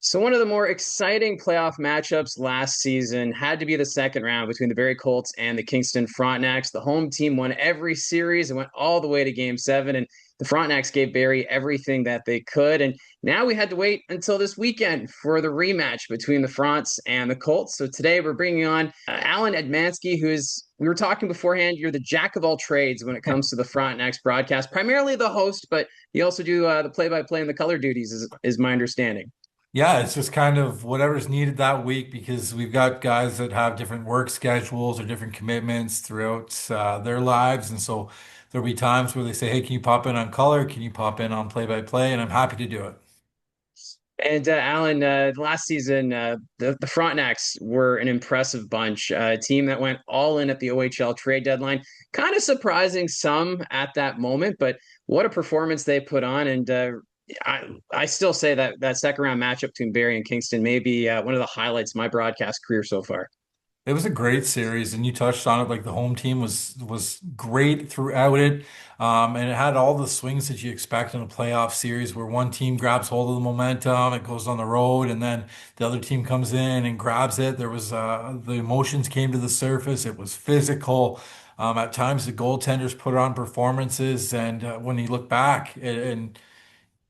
So one of the more exciting playoff matchups last season had to be the second round between the Barrie Colts and the Kingston Frontenacs. The home team won every series and went all the way to game seven, and the Frontenacs gave Barrie everything that they could. And now we had to wait until this weekend for the rematch between the Fronts and the Colts. So today we're bringing on Allan Etmanski, we were talking beforehand, you're the jack of all trades when it comes to the Frontenacs broadcast, primarily the host, but you also do the play-by-play and the color duties, is my understanding. Yeah, it's just kind of whatever's needed that week because we've got guys that have different work schedules or different commitments throughout their lives. And so there'll be times where they say, hey, can you pop in on color? Can you pop in on play-by-play? And I'm happy to do it. And Alan, last season, the Frontenacs were an impressive bunch, a team that went all in at the OHL trade deadline. Kind of surprising some at that moment, but what a performance they put on. And I still say that second round matchup between Barrie and Kingston may be one of the highlights of my broadcast career so far. It was a great series, and you touched on it. Like the home team was great throughout it, and it had all the swings that you expect in a playoff series, where one team grabs hold of the momentum, it goes on the road, and then the other team comes in and grabs it. There was the emotions came to the surface. It was physical. At times, the goaltenders put on performances, and when you look back, and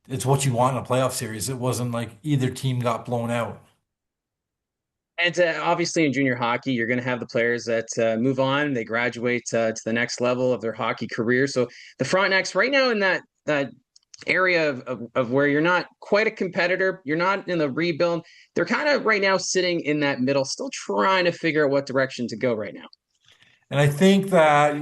it's what you want in a playoff series. It wasn't like either team got blown out. And obviously, in junior hockey, you're going to have the players that move on, they graduate to the next level of their hockey career. So the Frontenacs, right now, in that area of where you're not quite a competitor, you're not in the rebuild. They're kind of right now sitting in that middle, still trying to figure out what direction to go right now. And I think that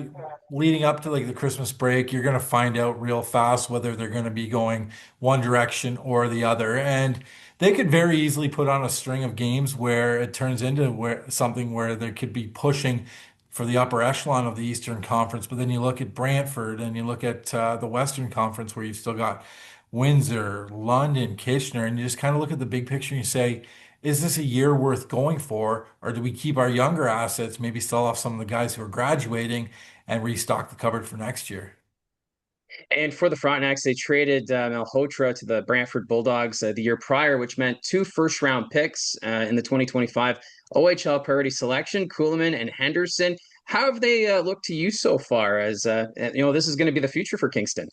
leading up to like the Christmas break, you're going to find out real fast whether they're going to be going one direction or the other. And they could very easily put on a string of games where it turns into something where they could be pushing for the upper echelon of the Eastern Conference. But then you look at Brantford and you look at the Western Conference where you've still got Windsor, London, Kitchener, and you just kind of look at the big picture and you say, is this a year worth going for, or do we keep our younger assets, maybe sell off some of the guys who are graduating and restock the cupboard for next year? And for the Frontenacs, they traded Malhotra to the Brantford Bulldogs the year prior, which meant two first-round picks in the 2025 OHL priority selection, Kuhlman and Henderson. How have they looked to you so far? As this is going to be the future for Kingston.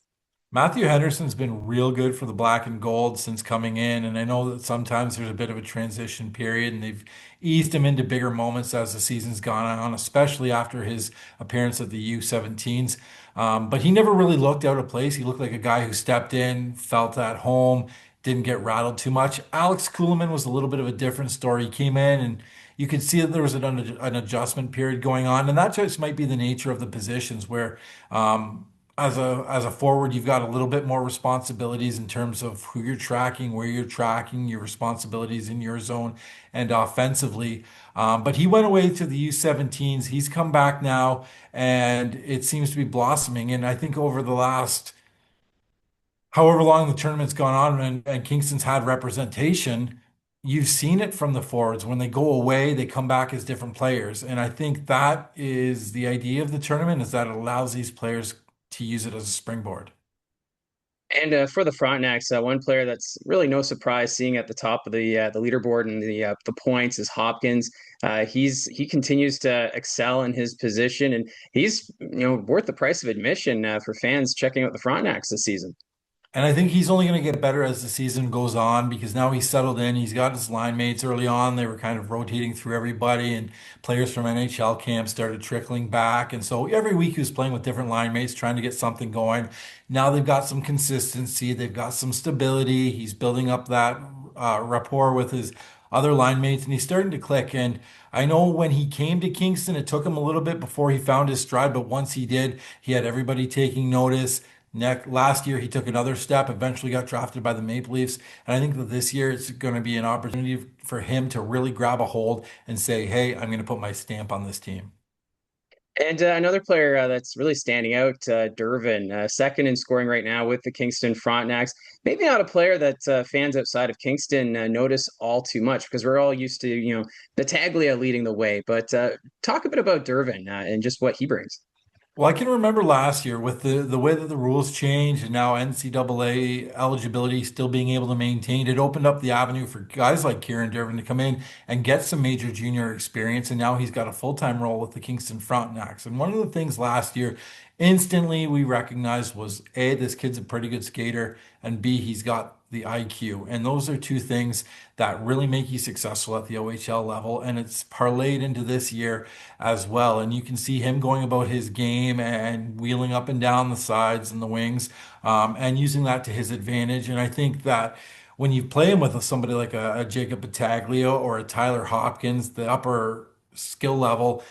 Matthew Henderson's been real good for the black and gold since coming in, and I know that sometimes there's a bit of a transition period, and they've eased him into bigger moments as the season's gone on, especially after his appearance at the U17s. But he never really looked out of place. He looked like a guy who stepped in, felt at home, didn't get rattled too much. Alex Kuhlman was a little bit of a different story. He came in and you could see that there was an adjustment period going on, and that just might be the nature of the positions where as a forward, you've got a little bit more responsibilities in terms of who you're tracking, where you're tracking, your responsibilities in your zone, and offensively. But he went away to the U17s. He's come back now, and it seems to be blossoming. And I think over the last however long the tournament's gone on and Kingston's had representation, you've seen it from the forwards. When they go away, they come back as different players. And I think that is the idea of the tournament, is that it allows these players to use it as a springboard. And for the Frontenacs, one player that's really no surprise seeing at the top of the leaderboard and the points is Hopkins. He continues to excel in his position, and he's worth the price of admission for fans checking out the Frontenacs this season. And I think he's only going to get better as the season goes on because now he's settled in. He's got his line mates early on. They were kind of rotating through everybody, and players from NHL camp started trickling back. And so every week he was playing with different line mates, trying to get something going. Now they've got some consistency, they've got some stability. He's building up that rapport with his other line mates, and he's starting to click. And I know when he came to Kingston, it took him a little bit before he found his stride, but once he did, he had everybody taking notice. Last year, he took another step, eventually got drafted by the Maple Leafs. And I think that this year it's going to be an opportunity for him to really grab a hold and say, hey, I'm going to put my stamp on this team. And another player that's really standing out, Dervin, second in scoring right now with the Kingston Frontenacs. Maybe not a player that fans outside of Kingston notice all too much because we're all used to, the Taglia leading the way. But talk a bit about Dervin and just what he brings. Well, I can remember last year with the way that the rules changed and now NCAA eligibility still being able to maintain, it opened up the avenue for guys like Kieran Durvin to come in and get some major junior experience. And now he's got a full-time role with the Kingston Frontenacs. And one of the things last year instantly we recognized was A, this kid's a pretty good skater, and B, he's got the IQ. And those are two things that really make you successful at the OHL level. And it's parlayed into this year as well. And you can see him going about his game and wheeling up and down the sides and the wings, and using that to his advantage. And I think that when you play him with somebody like a Jacob Battaglia or a Tyler Hopkins, the upper skill level,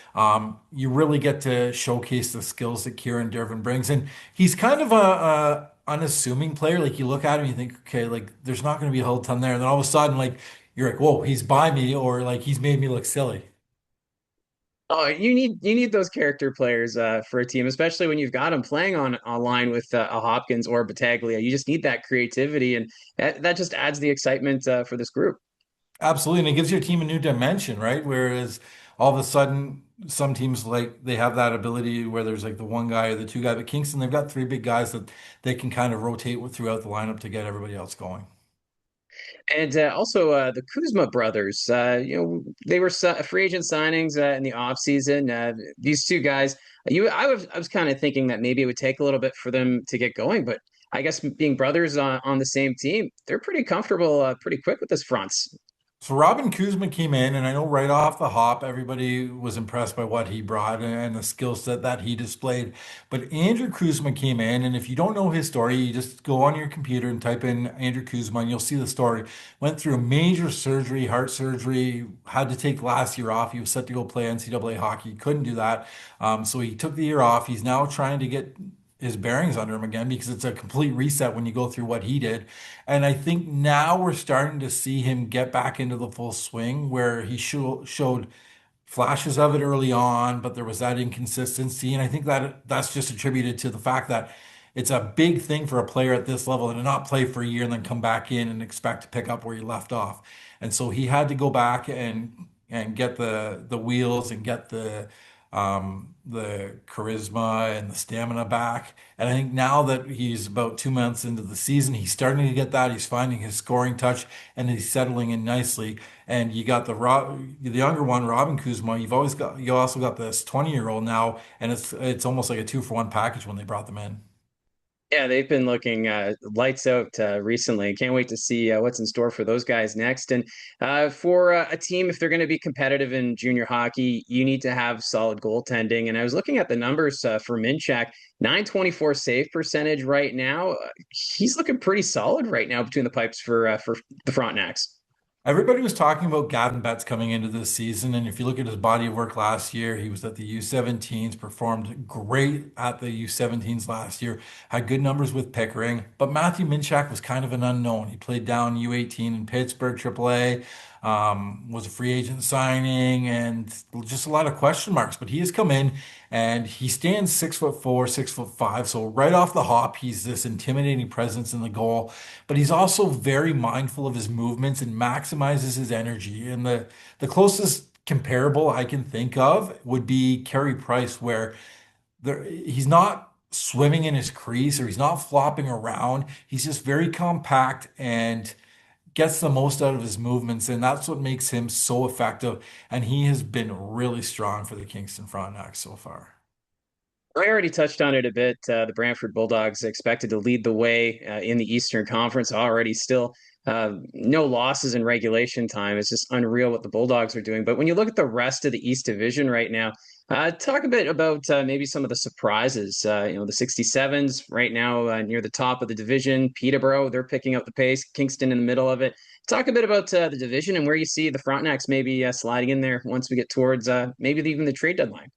you really get to showcase the skills that Kieran Durvin brings. And he's kind of a unassuming player. Like you look at him, you think, okay, like there's not going to be a whole ton there. And then all of a sudden, like you're like, whoa, he's by me, or like he's made me look silly. Oh, you need those character players for a team, especially when you've got them playing on line with a Hopkins or Battaglia. You just need that creativity, and that just adds the excitement for this group. Absolutely, and it gives your team a new dimension, right? Whereas all of a sudden, some teams like they have that ability where there's like the one guy or the two guy, but Kingston, they've got three big guys that they can kind of rotate with throughout the lineup to get everybody else going. And also the Kuzma brothers, they were free agent signings in the offseason. These two guys, I was kind of thinking that maybe it would take a little bit for them to get going, but I guess being brothers on the same team, they're pretty comfortable pretty quick with this fronts. So Robin Kuzma came in, and I know right off the hop, everybody was impressed by what he brought and the skill set that he displayed. But Andrew Kuzma came in, and if you don't know his story, you just go on your computer and type in Andrew Kuzma, and you'll see the story. Went through a major surgery, heart surgery, had to take last year off. He was set to go play NCAA hockey, couldn't do that. So he took the year off. He's now trying to get his bearings under him again because it's a complete reset when you go through what he did. And I think now we're starting to see him get back into the full swing where he showed flashes of it early on, but there was that inconsistency. And I think that that's just attributed to the fact that it's a big thing for a player at this level to not play for a year and then come back in and expect to pick up where you left off. And so he had to go back and get the wheels and get the charisma and the stamina back. And I think now that he's about 2 months into the season, he's starting to get that. He's finding his scoring touch and he's settling in nicely. And you got the younger one, Robin Kuzma. You also got this 20-year-old now, and it's almost like a two-for-one package when they brought them in. Yeah, they've been looking lights out recently. Can't wait to see what's in store for those guys next. And for a team, if they're going to be competitive in junior hockey, you need to have solid goaltending. And I was looking at the numbers for Minchak, 924 save percentage right now. He's looking pretty solid right now between the pipes for the Frontenacs. Everybody was talking about Gavin Betts coming into this season, and if you look at his body of work last year, he was at the U17s, performed great at the U17s last year, had good numbers with Pickering. But Matthew Minchak was kind of an unknown. He played down U18 in Pittsburgh, AAA, was a free agent signing, and just a lot of question marks. But he has come in, and he stands 6'4", 6'5". So right off the hop, he's this intimidating presence in the goal, but he's also very mindful of his movements and maximizes his energy. And the closest comparable I can think of would be Carey Price, where he's not swimming in his crease or he's not flopping around. He's just very compact and gets the most out of his movements, and that's what makes him so effective. And he has been really strong for the Kingston Frontenacs so far. I already touched on it a bit. The Brantford Bulldogs expected to lead the way in the Eastern Conference already. Still, no losses in regulation time. It's just unreal what the Bulldogs are doing. But when you look at the rest of the East Division right now, talk a bit about maybe some of the surprises. The 67s right now near the top of the division. Peterborough, they're picking up the pace. Kingston in the middle of it. Talk a bit about the division and where you see the Frontenacs maybe sliding in there once we get towards maybe even the trade deadline.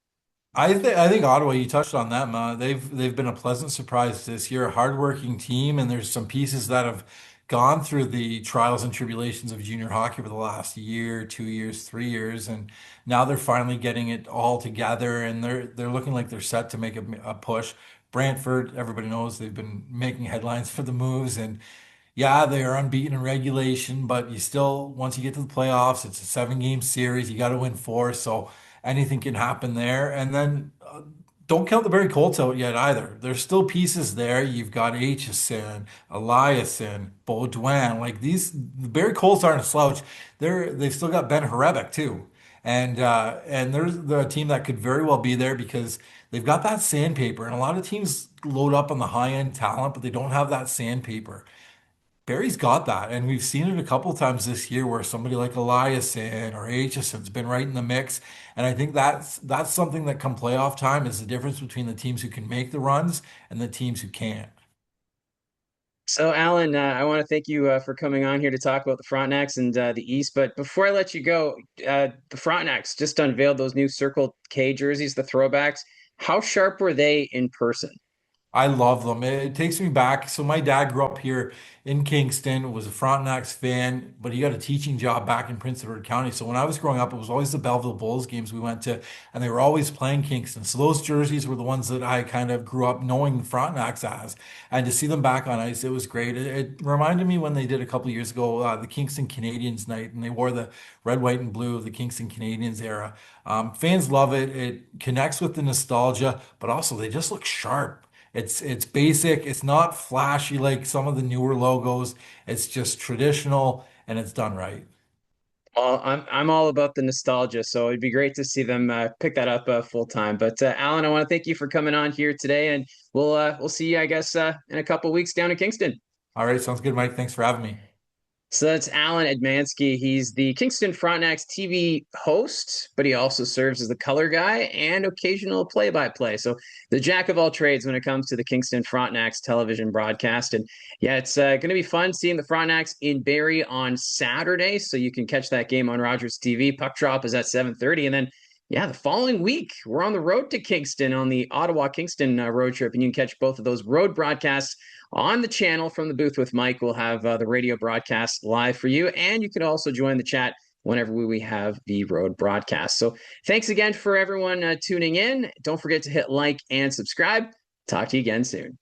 I think Ottawa, you touched on them. They've been a pleasant surprise this year, a hardworking team, and there's some pieces that have gone through the trials and tribulations of junior hockey over the last year, 2 years, 3 years, and now they're finally getting it all together, and they're looking like they're set to make a push. Brantford, everybody knows they've been making headlines for the moves, and yeah, they are unbeaten in regulation, but you still, once you get to the playoffs, it's a 7 game series. You got to win four, so anything can happen there. And then don't count the Barrie Colts out yet either. There's still pieces there. You've got Aitchison, Eliason, Baudouin. Like the Barrie Colts aren't a slouch. They've still got Ben Hrebeck too, and there's the team that could very well be there because they've got that sandpaper. And a lot of teams load up on the high end talent, but they don't have that sandpaper. Barry's got that, and we've seen it a couple times this year where somebody like Eliason or Aitchison's been right in the mix. And I think that's something that come playoff time is the difference between the teams who can make the runs and the teams who can't. So, Alan, I want to thank you for coming on here to talk about the Frontenacs and the East. But before I let you go, the Frontenacs just unveiled those new Circle K jerseys, the throwbacks. How sharp were they in person? I love them. It takes me back. So my dad grew up here in Kingston, was a Frontenacs fan, but he got a teaching job back in Prince Edward County. So when I was growing up, it was always the Belleville Bulls games we went to, and they were always playing Kingston. So those jerseys were the ones that I kind of grew up knowing the Frontenacs as. And to see them back on ice, it was great. It reminded me when they did a couple of years ago, the Kingston Canadians night, and they wore the red, white, and blue of the Kingston Canadians era. Fans love it. It connects with the nostalgia, but also they just look sharp. It's basic. It's not flashy like some of the newer logos. It's just traditional and it's done right. Well, I'm all about the nostalgia, so it'd be great to see them pick that up full time. But Alan, I want to thank you for coming on here today, and we'll see you, I guess, in a couple weeks down in Kingston. All right, sounds good, Mike. Thanks for having me. So that's Allan Etmanski. He's the Kingston Frontenacs TV host, but he also serves as the color guy and occasional play-by-play. So the jack of all trades when it comes to the Kingston Frontenacs television broadcast. And yeah, it's going to be fun seeing the Frontenacs in Barrie on Saturday. So you can catch that game on Rogers TV. Puck drop is at 7:30, and then yeah, the following week we're on the road to Kingston on the Ottawa Kingston road trip, and you can catch both of those road broadcasts on the channel from the booth with Mike. We'll have the radio broadcast live for you, and you can also join the chat whenever we have the road broadcast. So thanks again for everyone tuning in. Don't forget to hit like and subscribe. Talk to you again soon.